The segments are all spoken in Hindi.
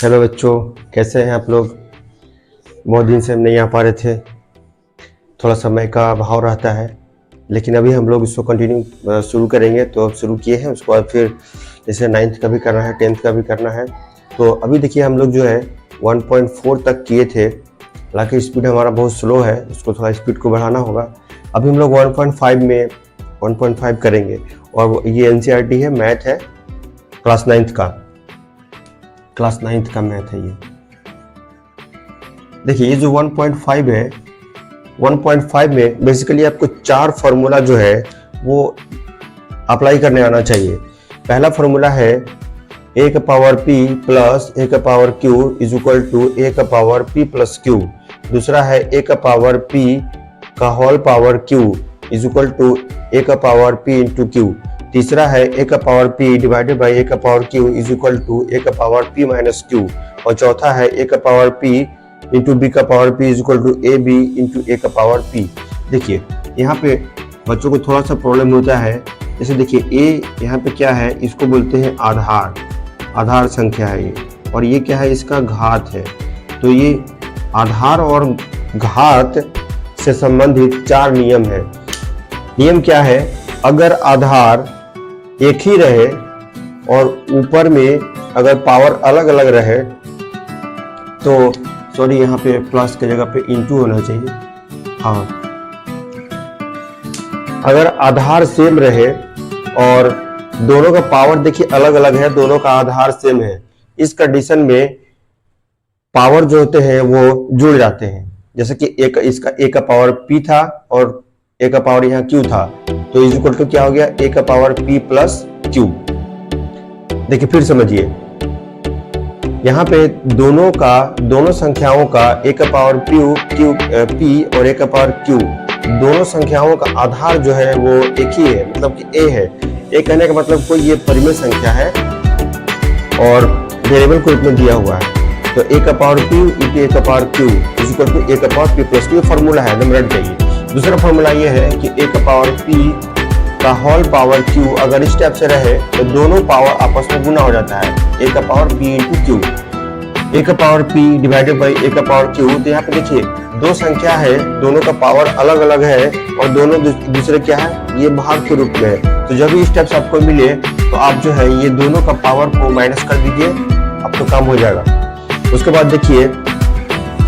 हेलो बच्चों, कैसे हैं आप लोग। बहुत दिन से हम नहीं आ पा रहे थे, थोड़ा समय का अभाव रहता है, लेकिन अभी हम लोग इसको कंटिन्यू शुरू करेंगे। तो अब शुरू किए हैं, उसके बाद फिर जैसे 9th का भी करना है, 10th का भी करना है। तो अभी देखिए हम लोग जो है 1.4 तक किए थे, हालांकि स्पीड हमारा बहुत स्लो है, उसको थोड़ा स्पीड को बढ़ाना होगा। अभी हम लोग 1.5 में 1.5 करेंगे, और ये NCERT है, मैथ है, क्लास 9th का मैथ है। ये देखिए, ये जो 1.5 है, 1.5 में बेसिकली आपको 4 फार्मूला जो है वो अप्लाई करने आना चाहिए। पहला फार्मूला है a का पावर p प्लस a का power q is equal to a का पावर p प्लस q। दूसरा है a का पावर p का whole power q is equal to a का पावर p इंटू q। तीसरा है a का power p divided by a का power q is equal to a का पावर p माइनस q। और चौथा है a का पावर p इंटू b का power p is equal to A B into a का पावर p। देखिए यहाँ पे बच्चों को थोड़ा सा प्रॉब्लम होता है। जैसे देखिए a यहाँ पे क्या है, इसको बोलते हैं आधार संख्या है ये, और ये क्या है, इसका घात है। तो ये आधार और घात से संबंधित 4 नियम है। नियम क्या है, अगर आधार एक ही रहे और ऊपर में अगर पावर अलग अलग रहे, तो सॉरी यहाँ पे प्लस की जगह पे इंटू होना चाहिए। हाँ, अगर आधार सेम रहे और दोनों का पावर देखिए अलग अलग है, दोनों का आधार सेम है, इस कंडीशन में पावर जो होते हैं वो जुड़ जाते हैं। जैसे कि एक इसका a का पावर p था और a का पावर यहाँ q था, तो इज इक्वल टू क्या हो गया, a का पावर p प्लस q। देखिए फिर समझिए, यहाँ पे दोनों संख्याओं का a का पावर p और a का पावर q, दोनों संख्याओं का आधार जो है वो एक ही है, मतलब कि a है। a कहने का मतलब कोई ये परिमेय संख्या है और वेरिएबल के रूप में दिया हुआ है। तो a का पावर p इंटू a का power q is equal to a का power p plus q। Formula है, एकदम रट जाइए। दूसरा फॉर्मूला ये है कि a का पावर p का होल पावर q अगर इस टाइप से रहे तो दोनों पावर आपस में गुना हो जाता है, a का power p into q। a का power p divided by a का पावर q। तो यहाँ पे देखिए दो संख्या है, दोनों का पावर अलग अलग है और दोनों दूसरे क्या है, ये भाग के रूप में है। तो जब भी इस टाइप से आपको मिले तो आप जो है ये दोनों का पावर को माइनस कर दीजिए, अब तो काम हो जाएगा। उसके बाद देखिए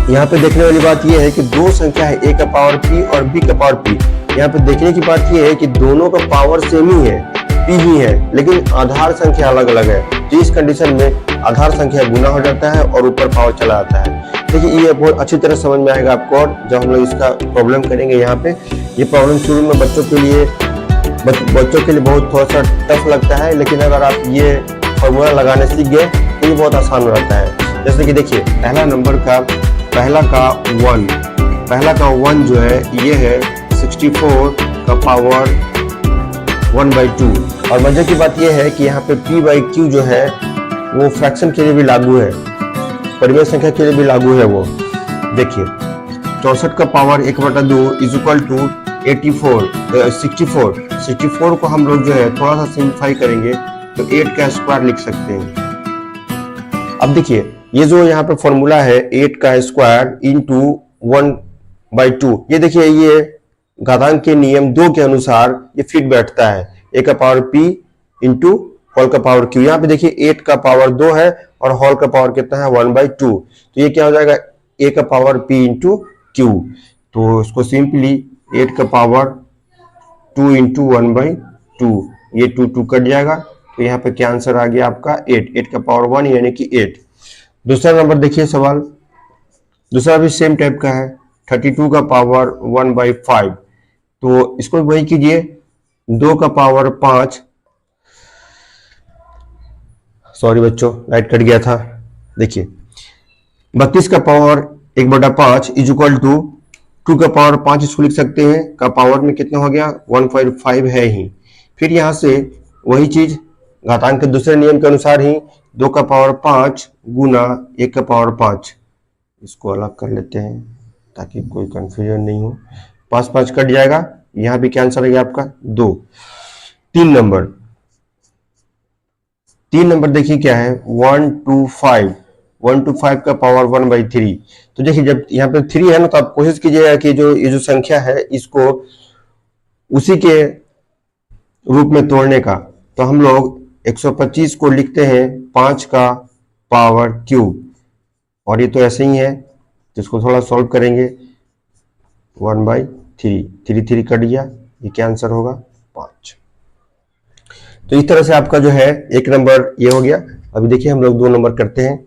यहाँ पे देखने वाली बात ये है कि दो संख्या है, a का पावर p और b का पावर p। यहाँ पे देखने की बात ये है कि दोनों का पावर सेम ही है, p ही है, लेकिन आधार संख्या अलग अलग है। तो इस कंडीशन में आधार संख्या गुना हो जाता है और ऊपर पावर चला जाता है। देखिए ये बहुत अच्छी तरह समझ में आएगा आपको, और जब हम लोग इसका प्रॉब्लम करेंगे यहाँ पे, ये प्रॉब्लम शुरू में बच्चों के लिए बहुत थोड़ा सा टफ लगता है, लेकिन अगर आप ये फॉर्मूला लगाने सीख गए तो ये बहुत आसान हो जाता है। जैसे कि देखिए पहला का 1 जो है ये है 64 का पावर 1/2। और मजे की बात ये है कि यहाँ पे p/q जो है वो फ्रैक्शन के लिए भी लागू है, परिमेय संख्या के लिए भी लागू है। वो देखिए 64 का पावर 1/2 इज इक्वल टू 64 को हम लोग जो है थोड़ा सा सिंप्लीफाई करेंगे तो 8 का स्क्वायर लिख सकते हैं। अब देखिए ये जो यहाँ पे फॉर्मूला है 8 का स्क्वायर इंटू 1/2, ये देखिए ये घातांक के नियम 2 के अनुसार ये फिट बैठता है, a का पावर p इंटू होल का पावर q। यहाँ पे देखिए 8 का पावर 2 है और होल का पावर कितना है 1/2, तो ये क्या हो जाएगा, a का पावर p इंटू q। तो इसको सिंपली 8 का पावर 2 इंटू 1/2, ये 2 कट जाएगा, तो यहाँ पे क्या आंसर आ गया आपका 8 का पावर 1 यानी कि 8। दूसरा नंबर देखिए सवाल, दूसरा भी सेम टाइप का है, 32 का पावर 1/5। तो इसको वही कीजिए, 2 का पावर 5, सॉरी बच्चों लाइट कट गया था। देखिए 32 का पावर 1/5 इज इक्वल टू 2 का पावर 5, इसको लिख सकते हैं, का पावर में कितना हो गया 1.5 है ही। फिर यहाँ से वही चीज घातांक के दूसरे नियम के अनुसार ही 2 का पावर 5 गुना 1 का पावर 5, इसको अलग कर लेते हैं ताकि कोई कंफ्यूजन नहीं हो। 5 कट जाएगा, यहाँ भी क्या आंसर है आपका 2। 3 नंबर देखिए क्या है 125 1 to 5 का पावर 1/3। तो देखिए जब यहाँ पे 3 है ना, तो आप कोशिश कीजिएगा कि जो ये जो संख्या है इसको उसी के रूप में तोड़ने का। तो हम लोग 125 को लिखते हैं 5 का पावर क्यूब, और ये तो ऐसे ही है, जिसको थोड़ा सॉल्व करेंगे 1/3, 3 3 कट गया, ये क्या आंसर होगा 5। तो इस तरह से आपका जो है एक नंबर ये हो गया। अभी देखिए हम लोग 2 नंबर करते हैं।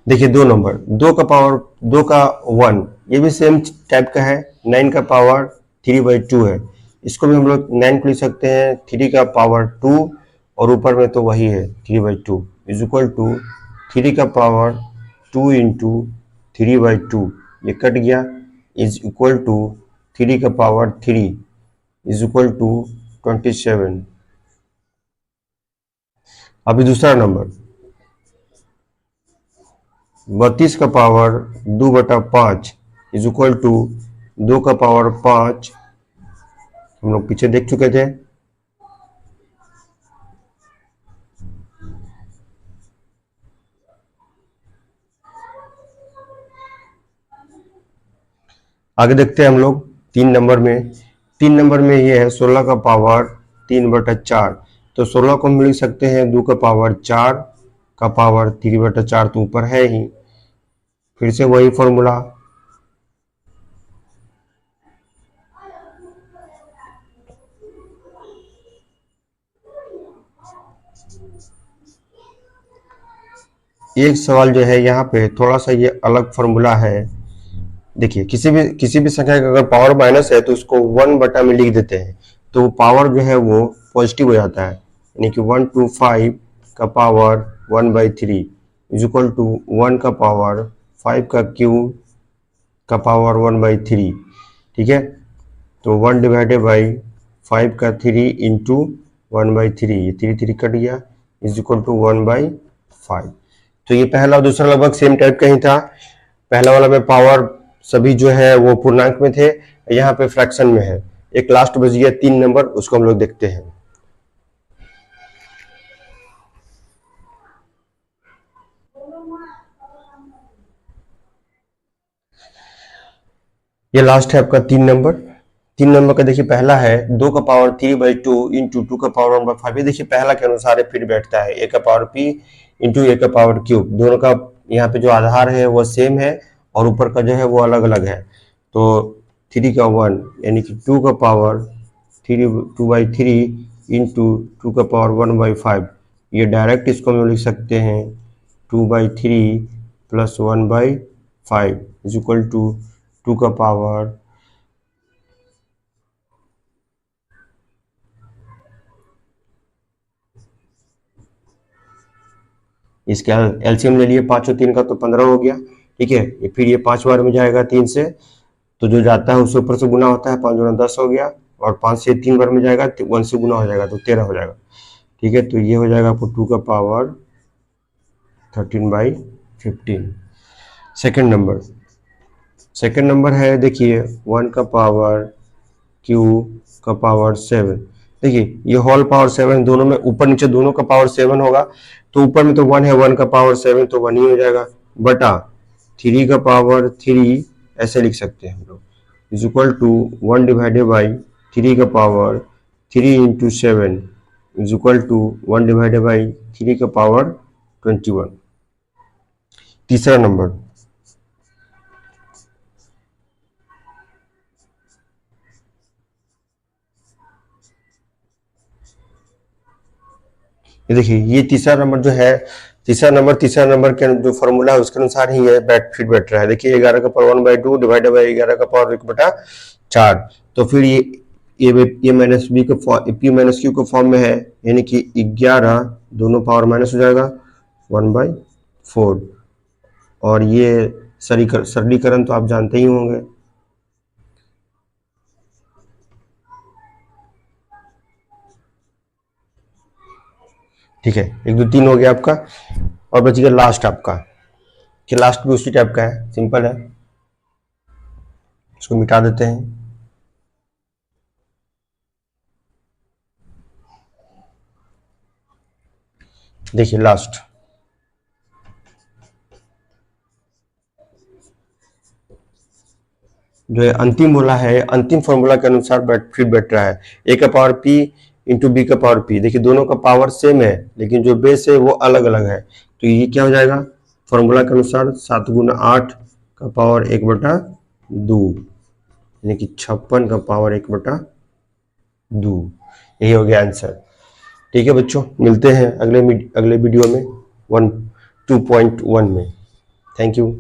देखिए 2 नंबर, 2 का पावर 2 का 1, ये भी सेम टाइप का है। 9 का पावर 3/2 है, इसको भी हम लोग 9 को लिख सकते हैं 3 का पावर 2, और ऊपर में तो वही है 3/2 इज इक्वल टू 3 का पावर 2 इंटू 3/2, ये कट गया, इज इक्वल टू 3 का पावर 3 इज इक्वल टू 27। अभी दूसरा नंबर 32 का पावर 2/5 इज इक्वल टू 2 का पावर 5, हम लोग पीछे देख चुके थे। आगे देखते हैं हम लोग 3 नंबर में। 3 नंबर में ये है 16 का पावर 3/4, तो 16 को हम लिख सकते हैं 2 का पावर 4 का पावर 3/4, तो ऊपर है ही, फिर से वही फॉर्मूला। एक सवाल जो है यहाँ पे थोड़ा सा ये अलग फॉर्मूला है। देखिए किसी भी संख्या का अगर पावर माइनस है तो उसको 1 बटा में लिख देते हैं, तो पावर जो है वो पॉजिटिव हो जाता है, यानी कि 1 to 5 का पावर 1/3 इज इक्वल टू 1 का पावर 5 का क्यूब का पावर 1/3। ठीक है, तो 1 डिवाइडेड बाई 5 का 3 इंटू 1/3, ये 3 3 कट गया, इज इक्वल टू 1/5। तो ये पहला और दूसरा लगभग सेम टाइप का ही था। पहला वाला में पावर सभी जो है वो पूर्णांक में थे, यहाँ पे फ्रैक्शन में है। एक लास्ट बच गया 3 नंबर, उसको हम लोग देखते हैं। ये लास्ट है आपका 3 नंबर। 3 नंबर का देखिए पहला है 2 का पावर 3/2 इंटू 2 का पावर 1/5। ये देखिए पहला के अनुसार फिट बैठता है, a का पावर p इंटू a का पावर क्यूब, दोनों का यहाँ पे जो आधार है वो सेम है और ऊपर का जो है वो अलग अलग है। तो 3 का 1 यानी कि 2 का पावर 2/3 इंटू 2 का पावर 1/5, ये डायरेक्ट इसको हम लिख सकते हैं 2/3 प्लस 1/5 इज इक्वल टू 2 का पावर इसका एलसीएम ले लिए 5 और 3 का, तो 15 हो गया। ठीक है, ये फिर ये 5 बार में जाएगा 3 से, तो जो जाता है उससे ऊपर से गुना होता है, 5 गुना 10 हो गया, और 5 से 3 बार में जाएगा 1 से गुना हो जाएगा, तो 13 हो जाएगा। ठीक है, तो ये हो जाएगा आपको 2 का पावर 13/15। सेकेंड नंबर है देखिए 1 का पावर क्यू का पावर 7। देखिए ये होल पावर 7 दोनों में, ऊपर नीचे दोनों का पावर 7 होगा, तो ऊपर में तो 1 है, 1 का पावर 7 तो 1 ही हो जाएगा, बटा 3 का पावर 3 ऐसे लिख सकते हैं हम लोग, is equal to 1 divided by 3 का power 3 into 7 is equal to 1 divided by 3 का पावर 21। तीसरा नंबर ये देखिए, ये तीसरा नंबर जो है, तीसरा नंबर के जो फॉर्मूला है उसके अनुसार ही ये फिट बैठ रहा है। देखिए 11 का पावर 1/2 डिवाइडेड बाई 11 का पावर 1/4, तो फिर ये माइनस बी का पी माइनस क्यू के फॉर्म में है, यानी कि 11 दोनों पावर माइनस हो जाएगा 1/4, और ये सरलीकरण तो आप जानते ही होंगे। ठीक है, 1 2 3 हो गया आपका। और बच गया लास्ट आपका, कि लास्ट भी उसी टाइप का है, सिंपल है। इसको मिटा देते हैं। देखिए लास्ट जो है अंतिम बोला है, अंतिम फॉर्मूला के अनुसार फिर बैठ रहा है। ए का पावर पी इंटू बी का पावर पी। देखिए दोनों का पावर सेम है, लेकिन जो बेस है वो अलग अलग है। तो ये क्या हो जाएगा फॉर्मूला के अनुसार, 7 गुना 8 का पावर 1/2, यानी कि 56 का पावर 1/2। यही हो गया आंसर। ठीक है बच्चों, मिलते हैं अगले वीडियो में 2.1 में। Thank you.